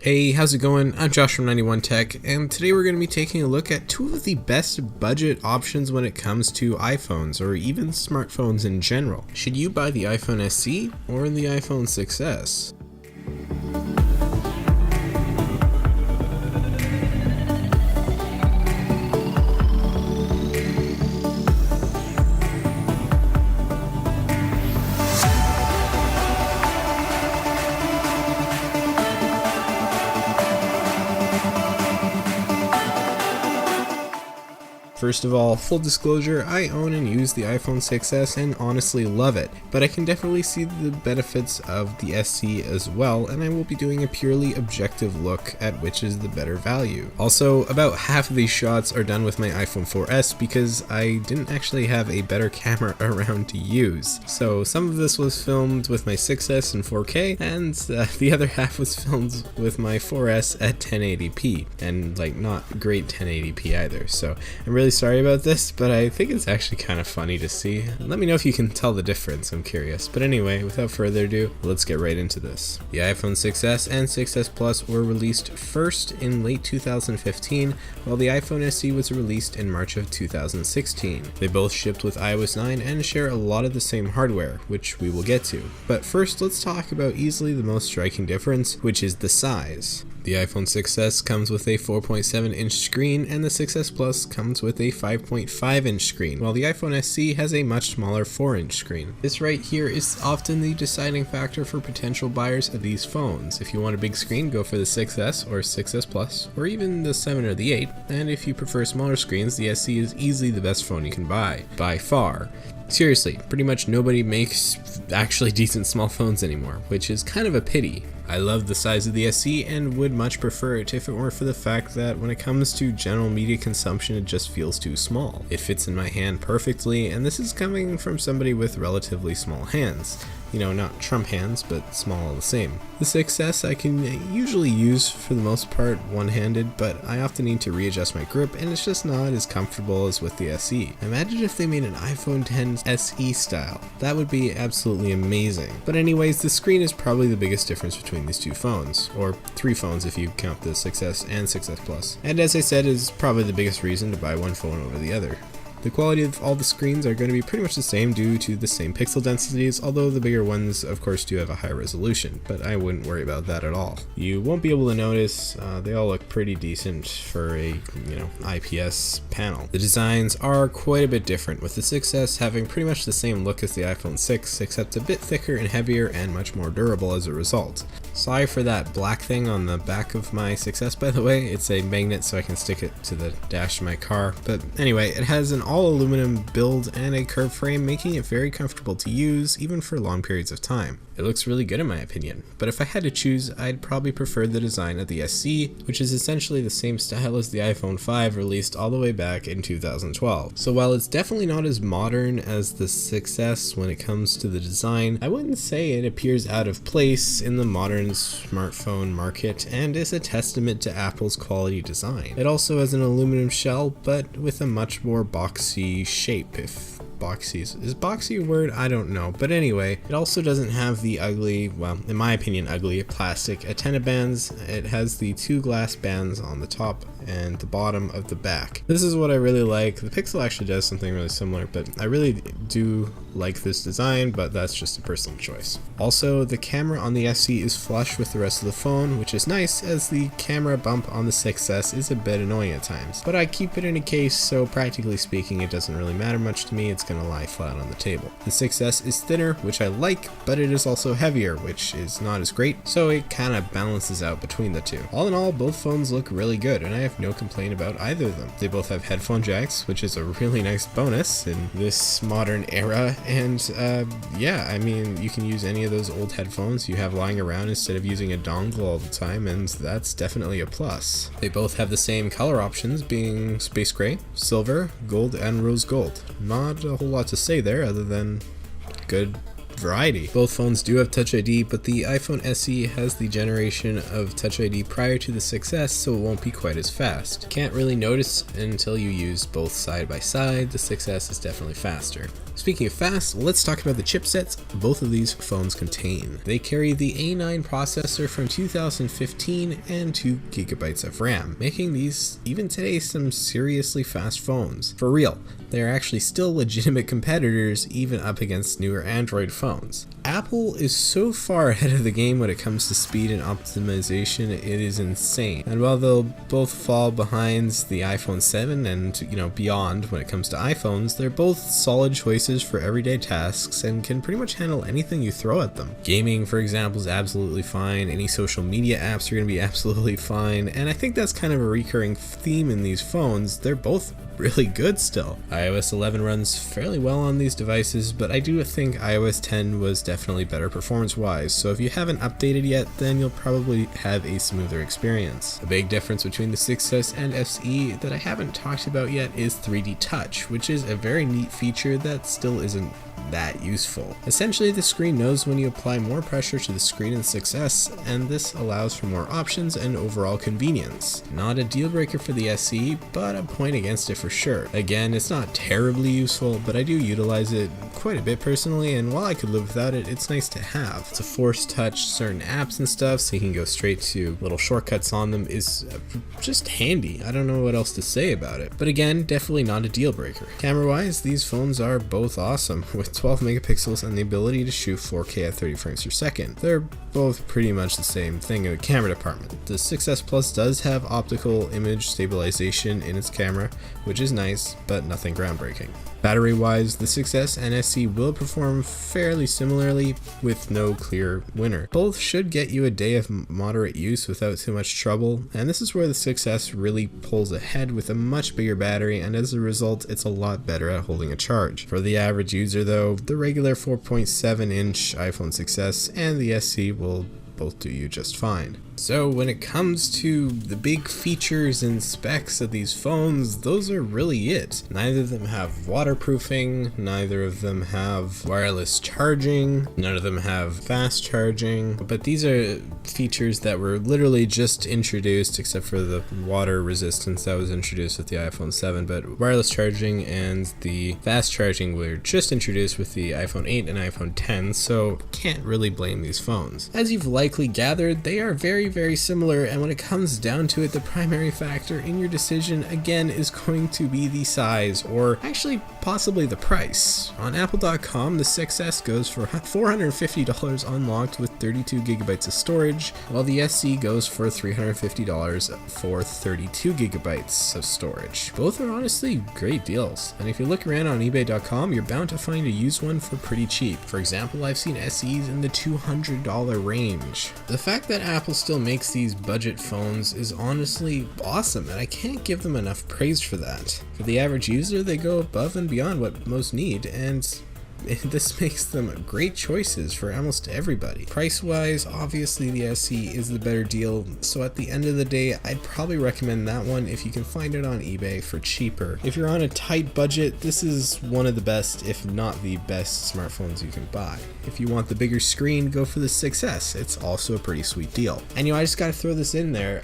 Hey, how's it going? I'm Josh from 91 Tech, and today we're going to be taking a look at two of the best budget options when it comes to iPhones, or even smartphones in general. Should you buy the iPhone SE or the iPhone 6s? First of all, full disclosure, I own and use the iPhone 6s and honestly love it, but I can definitely see the benefits of the SE as well, and I will be doing a purely objective look at which is the better value. Also, about half of these shots are done with my iPhone 4s because I didn't actually have a better camera around to use. So some of this was filmed with my 6s in 4K, and the other half was filmed with my 4s at 1080p, and like not great 1080p either, so I'm really sorry about this, but I think it's actually kind of funny to see. Let me know if you can tell the difference, I'm curious. But anyway, without further ado, let's get right into this. The iPhone 6s and 6s Plus were released first in late 2015, while the iPhone SE was released in March of 2016. They both shipped with iOS 9 and share a lot of the same hardware, which we will get to. But first, let's talk about easily the most striking difference, which is the size. The iPhone 6s comes with a 4.7-inch screen, and the 6s Plus comes with a 5.5-inch screen, while the iPhone SE has a much smaller 4-inch screen. This right here is often the deciding factor for potential buyers of these phones. If you want a big screen, go for the 6s or 6s Plus, or even the 7 or the 8, and if you prefer smaller screens, the SE is easily the best phone you can buy, by far. Seriously, pretty much nobody makes actually decent small phones anymore, which is kind of a pity. I love the size of the SE and would much prefer it if it weren't for the fact that when it comes to general media consumption, it just feels too small. It fits in my hand perfectly, and this is coming from somebody with relatively small hands. You know, not Trump hands, but small all the same. The 6s I can usually use for the most part one-handed, but I often need to readjust my grip, and it's just not as comfortable as with the SE. Imagine if they made an iPhone X SE style. That would be absolutely amazing. But anyways, the screen is probably the biggest difference between these two phones, or three phones if you count the 6s and 6s Plus. And as I said, is probably the biggest reason to buy one phone over the other. The quality of all the screens are going to be pretty much the same due to the same pixel densities, although the bigger ones of course do have a higher resolution, but I wouldn't worry about that at all. You won't be able to notice, they all look pretty decent for a, IPS panel. The designs are quite a bit different, with the 6s having pretty much the same look as the iPhone 6, except a bit thicker and heavier and much more durable as a result. Sorry for that black thing on the back of my 6s, by the way. It's a magnet so I can stick it to the dash of my car, but anyway, it has an all aluminum build and a curved frame, making it very comfortable to use even for long periods of time. It looks really good in my opinion, but if I had to choose, I'd probably prefer the design of the SE, which is essentially the same style as the iPhone 5 released all the way back in 2012. So while it's definitely not as modern as the 6s when it comes to the design, I wouldn't say it appears out of place in the modern smartphone market and is a testament to Apple's quality design. It also has an aluminum shell, but with a much more boxy shape, if boxy is boxy a word? I don't know, but anyway, it also doesn't have the ugly, well, in my opinion, ugly plastic antenna bands. It has the two glass bands on the top and the bottom of the back. This is what I really like. The Pixel actually does something really similar, but I really do like this design, but that's just a personal choice. Also, the camera on the SE is flush with the rest of the phone, which is nice, as the camera bump on the 6s is a bit annoying at times. But I keep it in a case, so practically speaking, it doesn't really matter much to me. It's gonna lie flat on the table. The 6s is thinner, which I like, but it is also heavier, which is not as great, so it kind of balances out between the two. All in all, both phones look really good, and I have no complaint about either of them. They both have headphone jacks, which is a really nice bonus in this modern era, and yeah, I mean, you can use any of those old headphones you have lying around instead of using a dongle all the time, and that's definitely a plus. They both have the same color options, being space gray, silver, gold, and rose gold. Not a whole lot to say there other than good variety. Both phones do have Touch ID, but the iPhone SE has the generation of Touch ID prior to the 6S, so it won't be quite as fast. Can't really notice until you use both side by side. The 6S is definitely faster. Speaking of fast, let's talk about the chipsets both of these phones contain. They carry the A9 processor from 2015 and 2 GB of RAM, making these, even today, some seriously fast phones. For real, they are actually still legitimate competitors even up against newer Android phones. Apple is so far ahead of the game when it comes to speed and optimization, it is insane. And while they'll both fall behind the iPhone 7 and beyond when it comes to iPhones, they're both solid choices for everyday tasks and can pretty much handle anything you throw at them. Gaming, for example, is absolutely fine. Any social media apps are going to be absolutely fine. And I think that's kind of a recurring theme in these phones. They're both really good still. iOS 11 runs fairly well on these devices, but I do think iOS 10 was definitely better performance-wise, so if you haven't updated yet, then you'll probably have a smoother experience. A big difference between the 6S and SE that I haven't talked about yet is 3D Touch, which is a very neat feature that still isn't that useful. Essentially, the screen knows when you apply more pressure to the screen in 6S, and this allows for more options and overall convenience. Not a deal breaker for the SE, but a point against it for sure. Again, it's not terribly useful, but I do utilize it quite a bit personally, and while I could live without it, it's nice to have. To force touch certain apps and stuff so you can go straight to little shortcuts on them is just handy. I don't know what else to say about it. But again, definitely not a deal breaker. Camera wise, these phones are both awesome, with 12 megapixels and the ability to shoot 4K at 30 frames per second. They're both pretty much the same thing in the camera department. The 6S Plus does have optical image stabilization in its camera, which is nice, but nothing groundbreaking. Battery wise, the 6S and SE will perform fairly similarly with no clear winner. Both should get you a day of moderate use without too much trouble, and this is where the 6S really pulls ahead with a much bigger battery, and as a result it's a lot better at holding a charge. For the average user though, the regular 4.7-inch iPhone 6S and the SE will both do you just fine. So when it comes to the big features and specs of these phones, those are really it. Neither of them have waterproofing, neither of them have wireless charging, none of them have fast charging, but these are features that were literally just introduced, except for the water resistance that was introduced with the iPhone 7, but wireless charging and the fast charging were just introduced with the iPhone 8 and iPhone 10, so can't really blame these phones. As you've likely gathered, they are very similar, and when it comes down to it, the primary factor in your decision again is going to be the size, or actually possibly the price. On Apple.com, the 6S goes for $450 unlocked with 32 gigabytes of storage, while the SE goes for $350 for 32 gigabytes of storage. Both are honestly great deals, and if you look around on eBay.com, you're bound to find a used one for pretty cheap. For example, I've seen SEs in the $200 range. The fact that Apple still makes these budget phones is honestly awesome, and I can't give them enough praise for that. For the average user, they go above and beyond what most need, and this makes them great choices for almost everybody. Price-wise, obviously the SE is the better deal, so at the end of the day, I'd probably recommend that one if you can find it on eBay for cheaper. If you're on a tight budget, this is one of the best, if not the best, smartphones you can buy. If you want the bigger screen, go for the 6S. It's also a pretty sweet deal. And I just gotta throw this in there.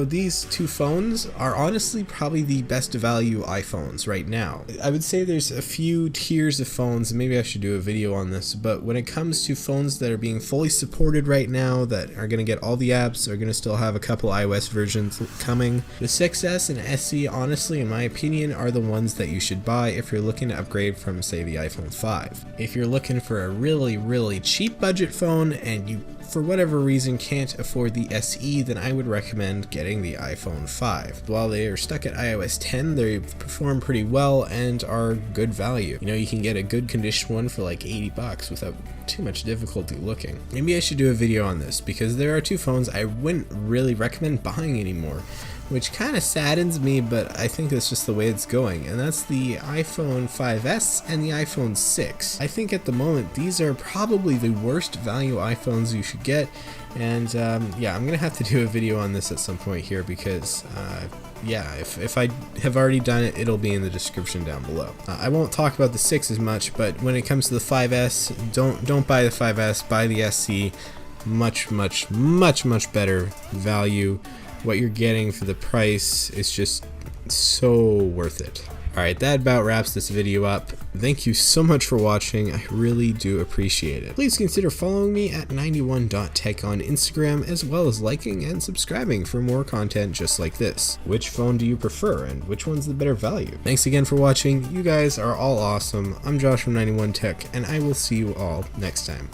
These two phones are honestly probably the best value iPhones right now. I would say there's a few tiers of phones, maybe I should do a video on this, but when it comes to phones that are being fully supported right now, that are going to get all the apps, are going to still have a couple iOS versions coming, the 6S and SE, honestly, in my opinion, are the ones that you should buy if you're looking to upgrade from, say, the iPhone 5. If you're looking for a really cheap budget phone and you for whatever reason can't afford the SE, then I would recommend getting the iPhone 5. While they are stuck at iOS 10, they perform pretty well and are good value. You can get a good condition one for like $80 without too much difficulty looking. Maybe I should do a video on this, because there are two phones I wouldn't really recommend buying anymore. which kind of saddens me, but I think that's just the way it's going, and that's the iPhone 5S and the iPhone 6. I think at the moment these are probably the worst value iPhones you should get, and yeah, I'm gonna have to do a video on this at some point here because yeah, if I have already done it, it'll be in the description down below. I won't talk about the 6 as much, but when it comes to the 5S, don't buy the 5S, buy the SE. Much better value. What you're getting for the price is just so worth it. Alright, that about wraps this video up. Thank you so much for watching, I really do appreciate it. Please consider following me at 91.tech on Instagram, as well as liking and subscribing for more content just like this. Which phone do you prefer, and which one's the better value? Thanks again for watching, you guys are all awesome. I'm Josh from 91tech, and I will see you all next time.